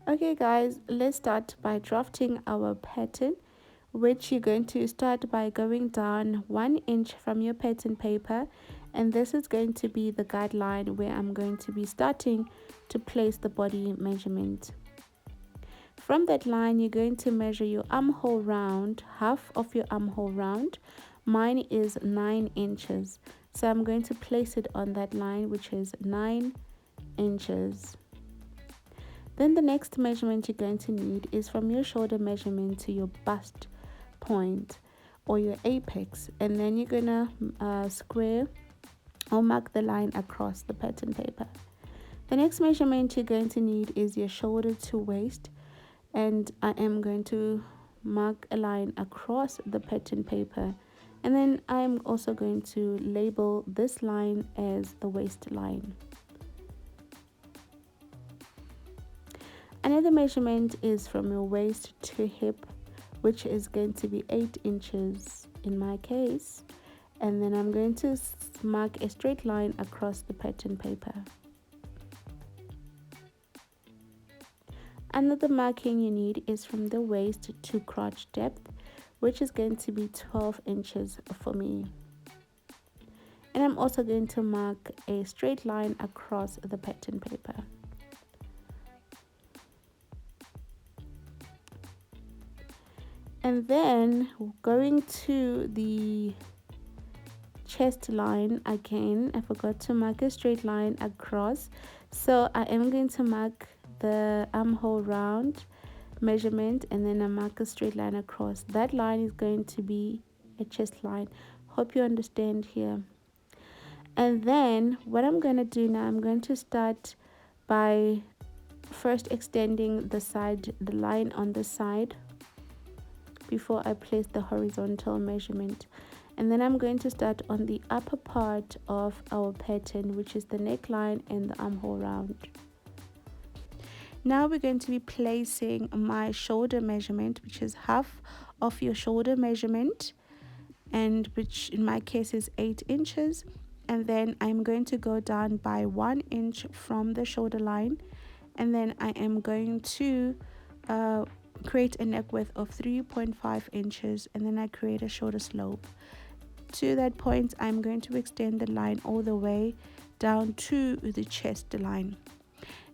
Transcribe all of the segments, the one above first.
Okay guys, let's start by drafting our pattern, which you're going to start by going down 1 inch from your pattern paper, and this is going to be the guideline where I'm going to be starting to place the body measurement. From that line, you're going to measure your armhole round, half of your armhole round. Mine is 9 inches, so I'm going to place it on that line, which is 9 inches. Then the next measurement you're going to need is from your shoulder measurement to your bust point or your apex, and then you're gonna square or mark the line across the pattern paper. The next measurement you're going to need is your shoulder to waist, and I am going to mark a line across the pattern paper, and then I'm also going to label this line as the waistline. Another measurement is from your waist to hip, which is going to be 8 inches in my case, and then I'm going to mark a straight line across the pattern paper. Another marking you need is from the waist to crotch depth, which is going to be 12 inches for me. And I'm also going to mark a straight line across the pattern paper. And then going to the chest line again, I forgot to mark a straight line across, so I am going to mark the armhole round measurement, and then I mark a straight line across. That line is going to be a chest line. Hope you understand here. And then what I'm going to do now, I'm going to start by first extending the line on the side before I place the horizontal measurement. And then I'm going to start on the upper part of our pattern, which is the neckline and the armhole round. Now we're going to be placing my shoulder measurement, which is half of your shoulder measurement, and which in my case is 8 inches. And then I'm going to go down by 1 inch from the shoulder line, and then I am going to create a neck width of 3.5 inches, and then I create a shoulder slope. To that point, I'm going to extend the line all the way down to the chest line.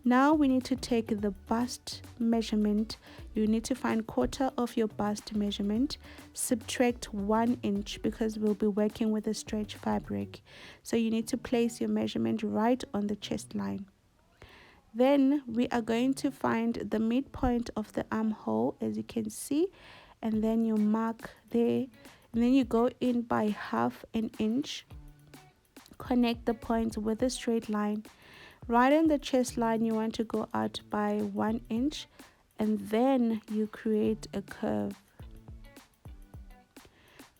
Now we need to take the bust measurement. You need to find quarter of your bust measurement, subtract 1 inch because we'll be working with a stretch fabric. So you need to place your measurement right on the chest line. Then we are going to find the midpoint of the armhole, as you can see, and then you mark there, and then you go in by half an inch, connect the points with a straight line. Right on the chest line, you want to go out by 1 inch, and then you create a curve.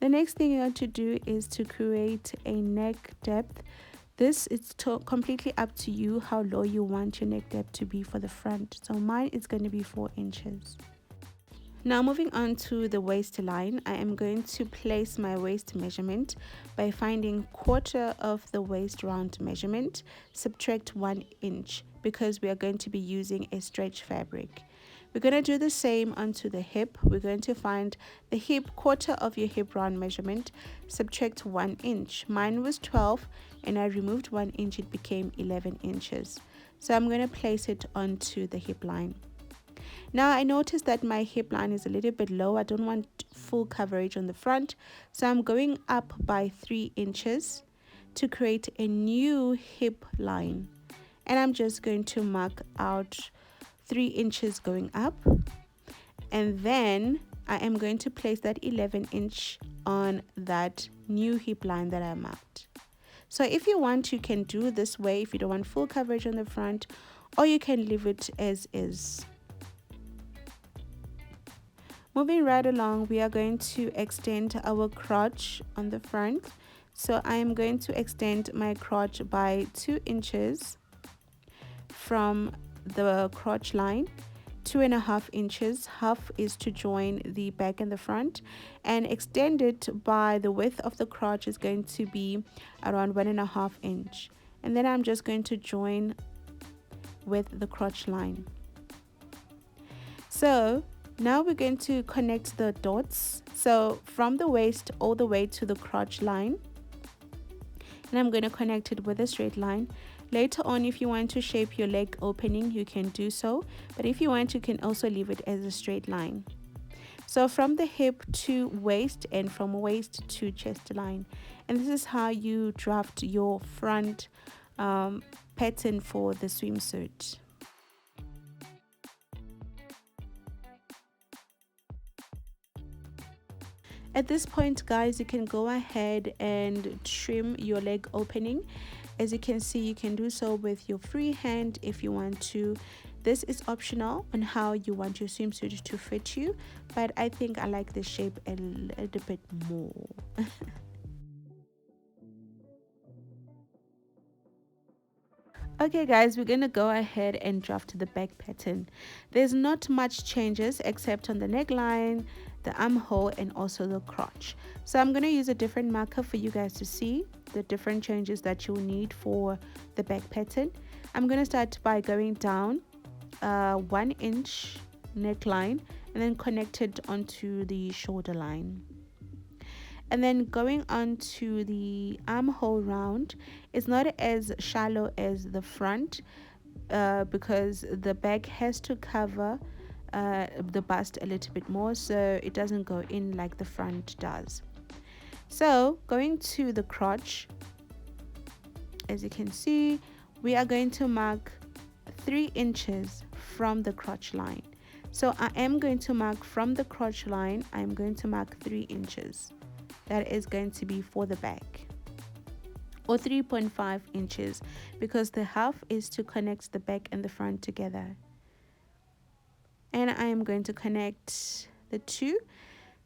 The next thing you want to do is to create a neck depth. This is completely up to you how low you want your neck depth to be for the front. So mine is going to be 4 inches. Now moving on to the waistline, I am going to place my waist measurement by finding quarter of the waist round measurement, subtract 1 inch because we are going to be using a stretch fabric. We're going to do the same onto the hip. We're going to find the hip, quarter of your hip round measurement, subtract 1 inch. Mine was 12 and I removed 1 inch, it became 11 inches. So I'm going to place it onto the hip line. Now I noticed that my hip line is a little bit low. I don't want full coverage on the front, so I'm going up by 3 inches to create a new hip line, and I'm just going to mark out 3 inches going up, and then I am going to place that 11 inch on that new hip line that I marked. So if you want, you can do this way if you don't want full coverage on the front, or you can leave it as is. Moving right along, we are going to extend our crotch on the front. So I am going to extend my crotch by 2 inches from the crotch line, 2.5 inches. Half is to join the back and the front, and extend it by the width of the crotch is going to be around 1.5 inch. And then I'm just going to join with the crotch line. So now we're going to connect the dots, so from the waist all the way to the crotch line, and I'm going to connect it with a straight line. Later on, if you want to shape your leg opening, you can do so, but if you want, you can also leave it as a straight line. So from the hip to waist and from waist to chest line. And this is how you draft your front pattern for the swimsuit. At this point, guys, you can go ahead and trim your leg opening. As you can see, you can do so with your free hand if you want to. This is optional on how you want your swimsuit to fit you, but I think I like the shape a little bit more. Okay guys, we're gonna go ahead and draft the back pattern. There's not much changes except on the neckline, the armhole, and also the crotch. So I'm gonna use a different marker for you guys to see the different changes that you'll need for the back pattern. I'm gonna start by going down 1 inch neckline and then connect it onto the shoulder line. And then going on to the armhole round, it's not as shallow as the front because the back has to cover the bust a little bit more, so it doesn't go in like the front does. So going to the crotch, as you can see, we are going to mark 3 inches from the crotch line. So I am going to mark from the crotch line, I'm going to mark 3 inches. That is going to be for the back, or 3.5 inches, because the half is to connect the back and the front together. And I am going to connect the two.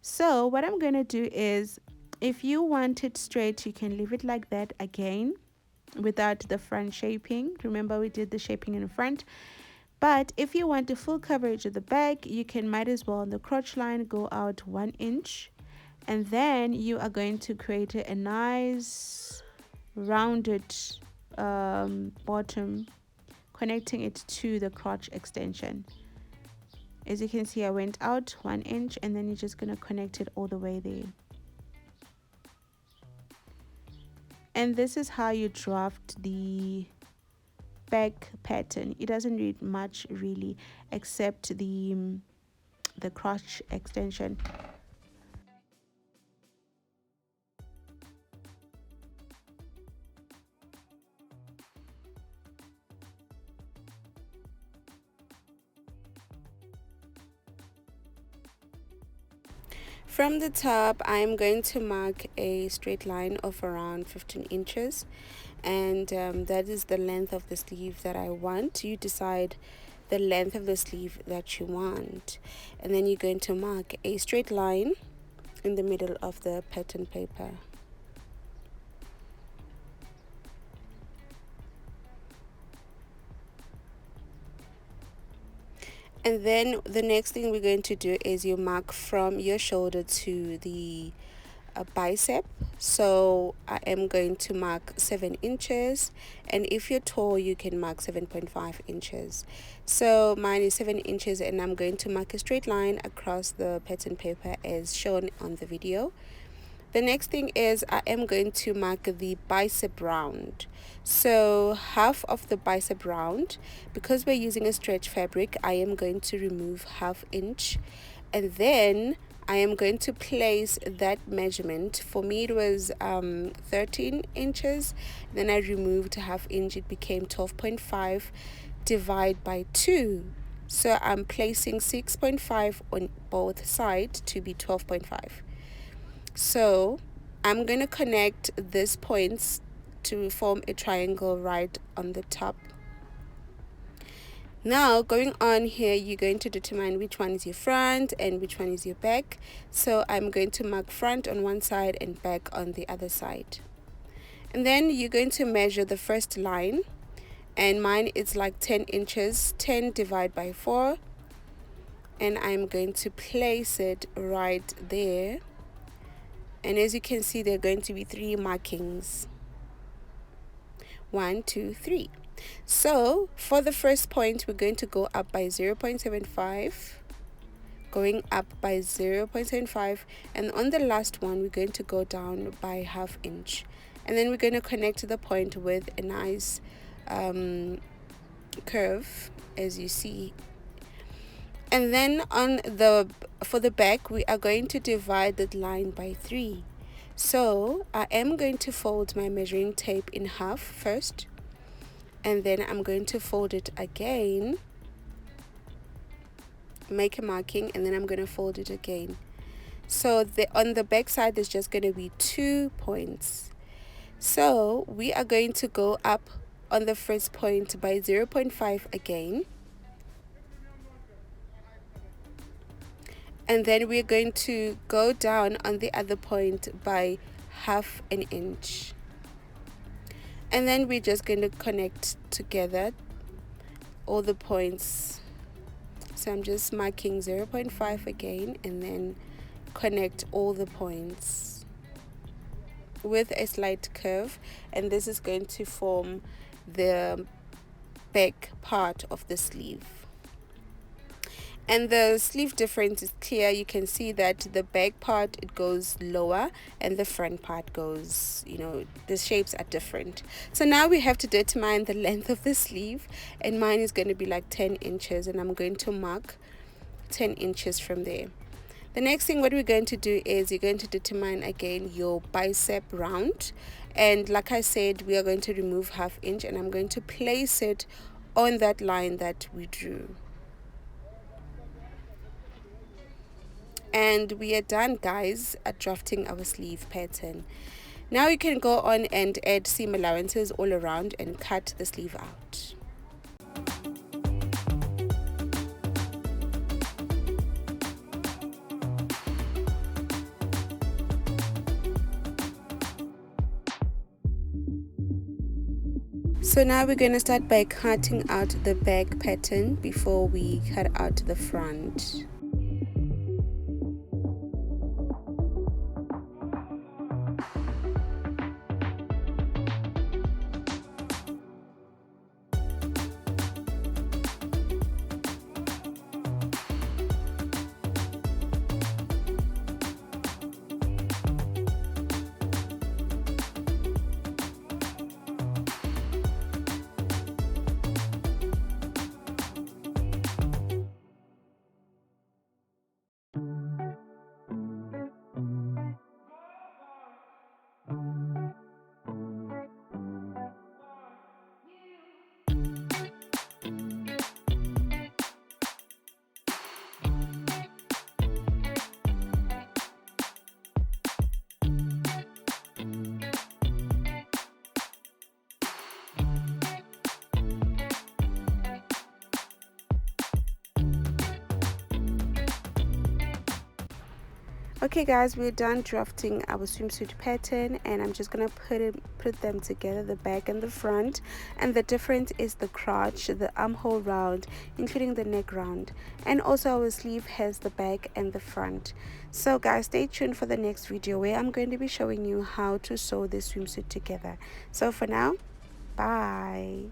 So what I'm going to do is, if you want it straight, you can leave it like that again without the front shaping. Remember, we did the shaping in the front. But if you want the full coverage of the back, you can might as well on the crotch line go out 1 inch. And then you are going to create a nice rounded bottom, connecting it to the crotch extension. As you can see, I went out 1 inch, and then you're just going to connect it all the way there. And this is how you draft the back pattern. It doesn't need much really, except the crotch extension. From the top, I'm going to mark a straight line of around 15 inches, and that is the length of the sleeve that I want. You decide the length of the sleeve that you want, and then you're going to mark a straight line in the middle of the pattern paper. And then the next thing we're going to do is you mark from your shoulder to the bicep. So I am going to mark 7 inches, and if you're tall, you can mark 7.5 inches. So mine is 7 inches, and I'm going to mark a straight line across the pattern paper as shown on the video. The next thing is I am going to mark the bicep round. So half of the bicep round, because we're using a stretch fabric, I am going to remove ½ inch, and then I am going to place that measurement. For me it was 13 inches, then I removed ½ inch, it became 12.5, divide by 2. So I'm placing 6.5 on both sides to be 12.5. So I'm going to connect these points to form a triangle right on the top. Now going on here, you're going to determine which one is your front and which one is your back. So I'm going to mark front on one side and back on the other side. And then you're going to measure the first line, and mine is like 10 inches, 10 divided by 4, and I'm going to place it right there. And as you can see, there are going to be 3 markings. 1, 2, 3. So for the first point, we're going to go up by 0.75, going up by 0.75, and on the last one we're going to go down by 1/2 inch, and then we're going to connect to the point with a nice curve, as you see. And then for the back, we are going to divide that line by 3. So I am going to fold my measuring tape in half first, and then I'm going to fold it again, make a marking, and then I'm going to fold it again. So on the back side there's just going to be 2 points. So we are going to go up on the first point by 0.5 again, and then we're going to go down on the other point by 1/2 inch, and then we're just going to connect together all the points. So I'm just marking 0.5 again, and then connect all the points with a slight curve, and this is going to form the back part of the sleeve. And the sleeve difference is clear. You can see that the back part, it goes lower, and the front part goes, the shapes are different. So now we have to determine the length of the sleeve, and mine is going to be like 10 inches, and I'm going to mark 10 inches from there. The next thing what we're going to do is you're going to determine again your bicep round, and like I said, we are going to remove 1/2 inch, and I'm going to place it on that line that we drew. And we are done, guys, at drafting our sleeve pattern. Now you can go on and add seam allowances all around and cut the sleeve out. So now we're going to start by cutting out the back pattern before we cut out the front. Okay guys, we're done drafting our swimsuit pattern, and I'm just gonna put them together, the back and the front. And the difference is the crotch, the armhole round, including the neck round, and also our sleeve has the back and the front. So guys, stay tuned for the next video where I'm going to be showing you how to sew this swimsuit together. So for now, bye.